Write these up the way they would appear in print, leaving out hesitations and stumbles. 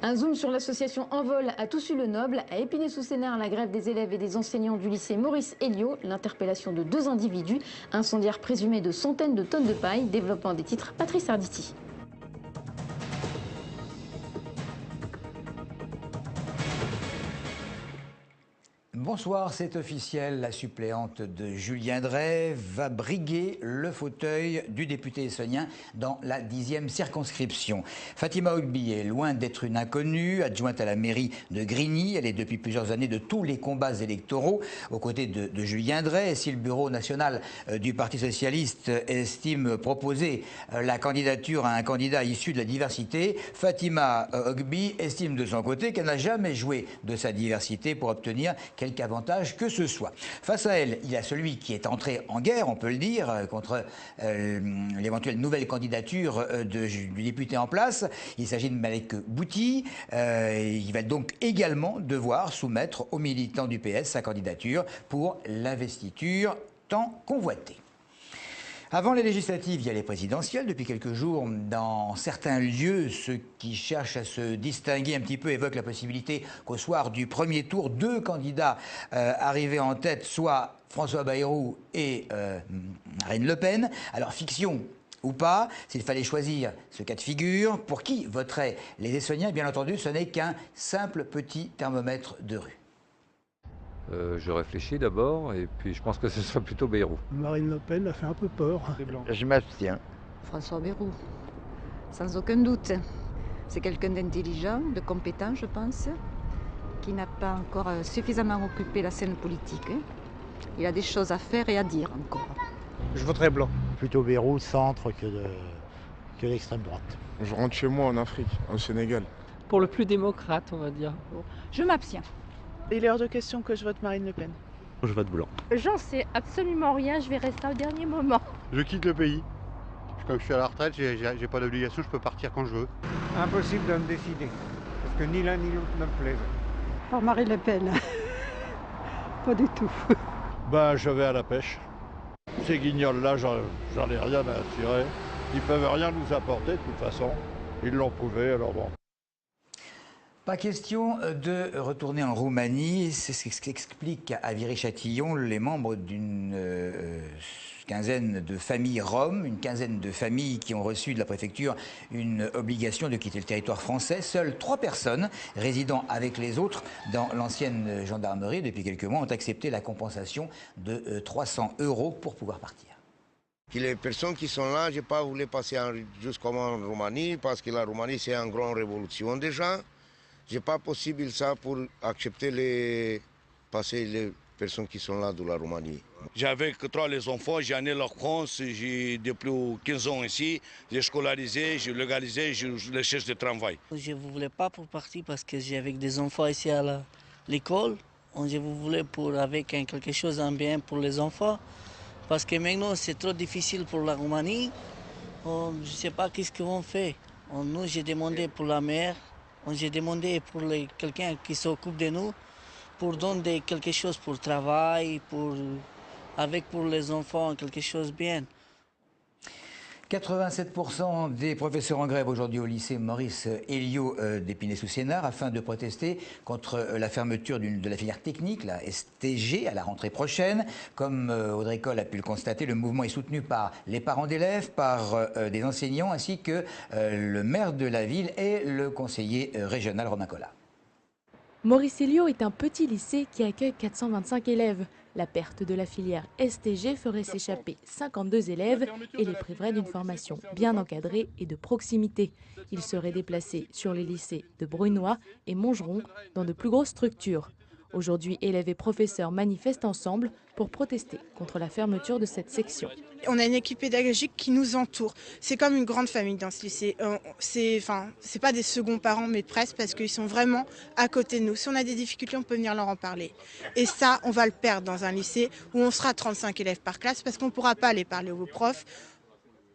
Un zoom sur l'association Envol à Toussus-le-Noble, à Épinay-sous-Sénart, la grève des élèves et des enseignants du lycée Maurice Héliot, l'interpellation de 2 individus, incendiaires présumés de centaines de tonnes de paille, développement des titres Patrice Arditi. Bonsoir, c'est officiel, la suppléante de Julien Dray va briguer le fauteuil du député essonien dans la 10e circonscription. Fatima Ogbi est loin d'être une inconnue, adjointe à la mairie de Grigny. Elle est depuis plusieurs années de tous les combats électoraux aux côtés de Julien Dray. Et si le bureau national du Parti socialiste estime proposer la candidature à un candidat issu de la diversité, Fatima Ogbi estime de son côté qu'elle n'a jamais joué de sa diversité pour obtenir quelque avantage que ce soit. Face à elle, il y a celui qui est entré en guerre, on peut le dire, contre l'éventuelle nouvelle candidature du député en place. Il s'agit de Malek Bouti. Il va donc également devoir soumettre aux militants du PS sa candidature pour l'investiture tant convoitée. Avant les législatives, il y a les présidentielles. Depuis quelques jours, dans certains lieux, ceux qui cherchent à se distinguer un petit peu évoquent la possibilité qu'au soir du premier tour, 2 candidats arrivés en tête soient François Bayrou et Marine Le Pen. Alors, fiction ou pas, s'il fallait choisir ce cas de figure, pour qui voteraient les Essonniens? Bien entendu, ce n'est qu'un simple petit thermomètre de rue. Je réfléchis d'abord et puis je pense que ce sera plutôt Bayrou. Marine Le Pen a fait un peu peur. Je m'abstiens. François Bayrou, sans aucun doute. C'est quelqu'un d'intelligent, de compétent, je pense, qui n'a pas encore suffisamment occupé la scène politique. Il a des choses à faire et à dire encore. Je voterai blanc. Plutôt Bayrou, centre que l'extrême droite. Je rentre chez moi en Afrique, au Sénégal. Pour le plus démocrate, on va dire. Je m'abstiens. Il est hors de question que je vote Marine Le Pen. Je vote blanc. J'en sais absolument rien, je verrai ça au dernier moment. Je quitte le pays. Comme je suis à la retraite, j'ai pas d'obligation, je peux partir quand je veux. Impossible de me décider, parce que ni l'un ni l'autre ne me plaisent. Par Marine Le Pen. Pas du tout. Je vais à la pêche. Ces guignols-là, j'en ai rien à tirer. Ils peuvent rien nous apporter de toute façon. Ils l'ont prouvé, alors bon. Pas question de retourner en Roumanie, c'est ce qu'expliquent à Viry-Châtillon les membres d'une quinzaine de familles roms, une quinzaine de familles qui ont reçu de la préfecture une obligation de quitter le territoire français. Seules 3 personnes résidant avec les autres dans l'ancienne gendarmerie depuis quelques mois ont accepté la compensation de 300 € pour pouvoir partir. Les personnes qui sont là, je n'ai pas voulu passer jusqu'en Roumanie parce que la Roumanie c'est une grande révolution déjà. Ce n'est pas possible ça pour accepter passer les personnes qui sont là de la Roumanie. J'avais 3 les enfants, j'ai amené leur France, j'ai depuis 15 ans ici, j'ai scolarisé, j'ai légalisé, je les cherche de travail. Je ne voulais pas pour partir parce que j'ai avec des enfants ici à l'école. Je voulais avec quelque chose de bien pour les enfants. Parce que maintenant c'est trop difficile pour la Roumanie. Je ne sais pas qu'est-ce qu'ils vont faire. Nous, j'ai demandé pour la mère. J'ai demandé pour quelqu'un qui s'occupe de nous, pour donner quelque chose pour le travail, pour les enfants, quelque chose de bien. 87% des professeurs en grève aujourd'hui au lycée Maurice Héliot d'Épinay-sous-Sénart afin de protester contre la fermeture de la filière technique, la STG, à la rentrée prochaine. Comme Audrey Coll a pu le constater, le mouvement est soutenu par les parents d'élèves, par des enseignants ainsi que le maire de la ville et le conseiller régional Romain Collat. Maurice Héliot est un petit lycée qui accueille 425 élèves. La perte de la filière STG ferait s'échapper 52 élèves et les priverait d'une formation bien encadrée et de proximité. Ils seraient déplacés sur les lycées de Brunois et Montgeron dans de plus grosses structures. Aujourd'hui, élèves et professeurs manifestent ensemble pour protester contre la fermeture de cette section. On a une équipe pédagogique qui nous entoure. C'est comme une grande famille dans ce lycée. C'est pas des seconds parents, mais presque, parce qu'ils sont vraiment à côté de nous. Si on a des difficultés, on peut venir leur en parler. Et ça, on va le perdre dans un lycée où on sera 35 élèves par classe, parce qu'on ne pourra pas aller parler aux profs,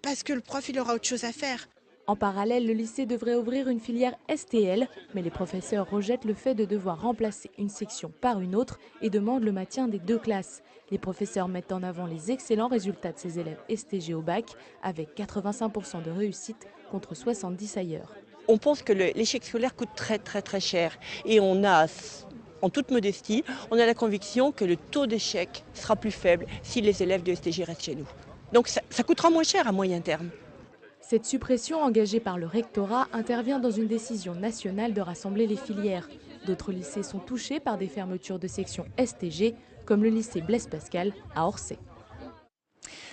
parce que le prof, il aura autre chose à faire. En parallèle, le lycée devrait ouvrir une filière STL, mais les professeurs rejettent le fait de devoir remplacer une section par une autre et demandent le maintien des 2 classes. Les professeurs mettent en avant les excellents résultats de ces élèves STG au bac, avec 85% de réussite contre 70 ailleurs. On pense que l'échec scolaire coûte très cher. Et on a, en toute modestie, on a la conviction que le taux d'échec sera plus faible si les élèves de STG restent chez nous. Donc ça coûtera moins cher à moyen terme. Cette suppression engagée par le rectorat intervient dans une décision nationale de rassembler les filières. D'autres lycées sont touchés par des fermetures de sections STG, comme le lycée Blaise Pascal à Orsay.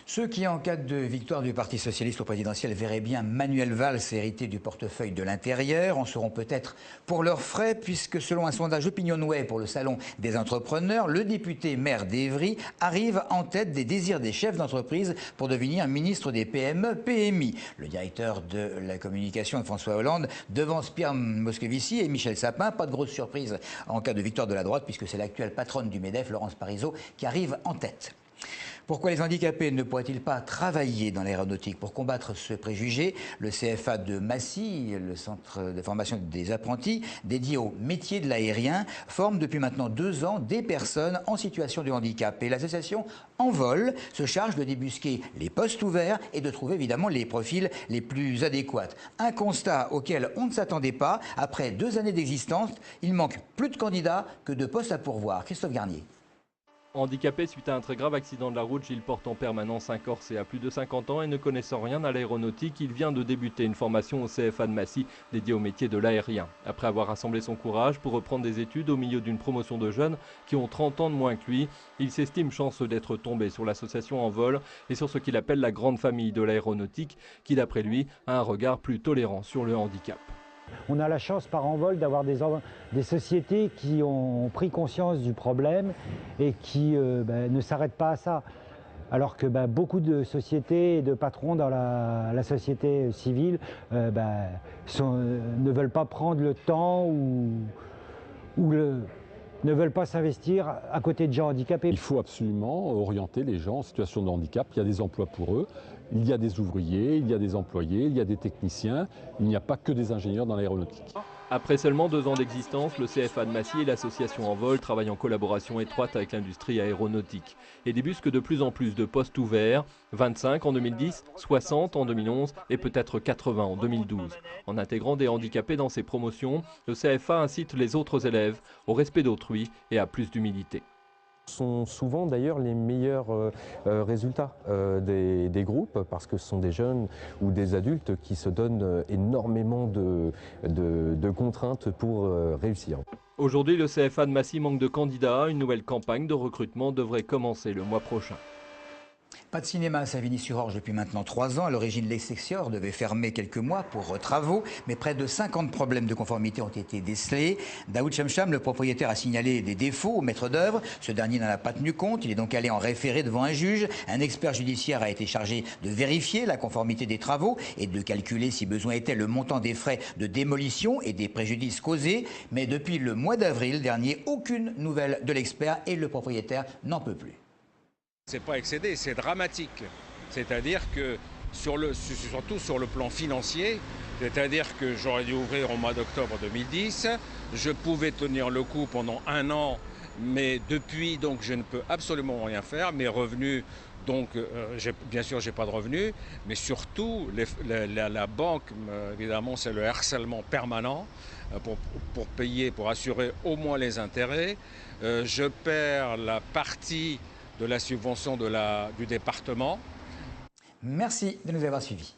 Ceux qui, en cas de victoire du Parti socialiste au présidentiel, verraient bien Manuel Valls hériter du portefeuille de l'Intérieur en seront peut-être pour leurs frais, puisque selon un sondage Opinionway pour le Salon des entrepreneurs, le député maire d'Évry arrive en tête des désirs des chefs d'entreprise pour devenir ministre des PME-PMI. Le directeur de la communication de François Hollande devance Pierre Moscovici et Michel Sapin. Pas de grosse surprise en cas de victoire de la droite, puisque c'est l'actuelle patronne du MEDEF, Laurence Parisot, qui arrive en tête. Pourquoi les handicapés ne pourraient-ils pas travailler dans l'aéronautique? Pour combattre ce préjugé, le CFA de Massy, le centre de formation des apprentis, dédié au métier de l'aérien, forme depuis maintenant 2 ans des personnes en situation de handicap. Et l'association Envol se charge de débusquer les postes ouverts et de trouver évidemment les profils les plus adéquats. Un constat auquel on ne s'attendait pas. Après 2 années d'existence, il manque plus de candidats que de postes à pourvoir. Christophe Garnier. Handicapé suite à un très grave accident de la route, Gilles porte en permanence un corset à plus de 50 ans et ne connaissant rien à l'aéronautique, il vient de débuter une formation au CFA de Massy dédiée au métier de l'aérien. Après avoir rassemblé son courage pour reprendre des études au milieu d'une promotion de jeunes qui ont 30 ans de moins que lui, il s'estime chanceux d'être tombé sur l'association Envol et sur ce qu'il appelle la grande famille de l'aéronautique qui, d'après lui, a un regard plus tolérant sur le handicap. On a la chance par Envol d'avoir des sociétés qui ont pris conscience du problème et qui ne s'arrêtent pas à ça. Alors que beaucoup de sociétés et de patrons dans la société civile ne veulent pas prendre le temps ne veulent pas s'investir à côté de gens handicapés. Il faut absolument orienter les gens en situation de handicap. Il y a des emplois pour eux, il y a des ouvriers, il y a des employés, il y a des techniciens. Il n'y a pas que des ingénieurs dans l'aéronautique. Après seulement 2 ans d'existence, le CFA de Massy et l'association Envol travaillent en collaboration étroite avec l'industrie aéronautique et débusquent de plus en plus de postes ouverts, 25 en 2010, 60 en 2011 et peut-être 80 en 2012. En intégrant des handicapés dans ses promotions, le CFA incite les autres élèves au respect d'autrui et à plus d'humilité. Sont souvent d'ailleurs les meilleurs résultats des groupes parce que ce sont des jeunes ou des adultes qui se donnent énormément de contraintes pour réussir. Aujourd'hui, le CFA de Massy manque de candidats. Une nouvelle campagne de recrutement devrait commencer le mois prochain. Pas de cinéma à Savigny-sur-Orge depuis maintenant 3 ans. À l'origine, l'Excelsior devait fermer quelques mois pour travaux, mais près de 50 problèmes de conformité ont été décelés. Daoud Chamcham, le propriétaire, a signalé des défauts au maître d'œuvre. Ce dernier n'en a pas tenu compte. Il est donc allé en référé devant un juge. Un expert judiciaire a été chargé de vérifier la conformité des travaux et de calculer, si besoin était, le montant des frais de démolition et des préjudices causés. Mais depuis le mois d'avril dernier, aucune nouvelle de l'expert et le propriétaire n'en peut plus. C'est pas excédé, c'est dramatique. C'est-à-dire que, surtout sur le plan financier, c'est-à-dire que j'aurais dû ouvrir au mois d'octobre 2010, je pouvais tenir le coup pendant 1 an, mais depuis, donc, je ne peux absolument rien faire. Mes revenus, donc, bien sûr, j'ai pas de revenus, mais surtout, la banque, évidemment, c'est le harcèlement permanent pour payer, pour assurer au moins les intérêts. Je perds la partie de la subvention du département. Merci de nous avoir suivis.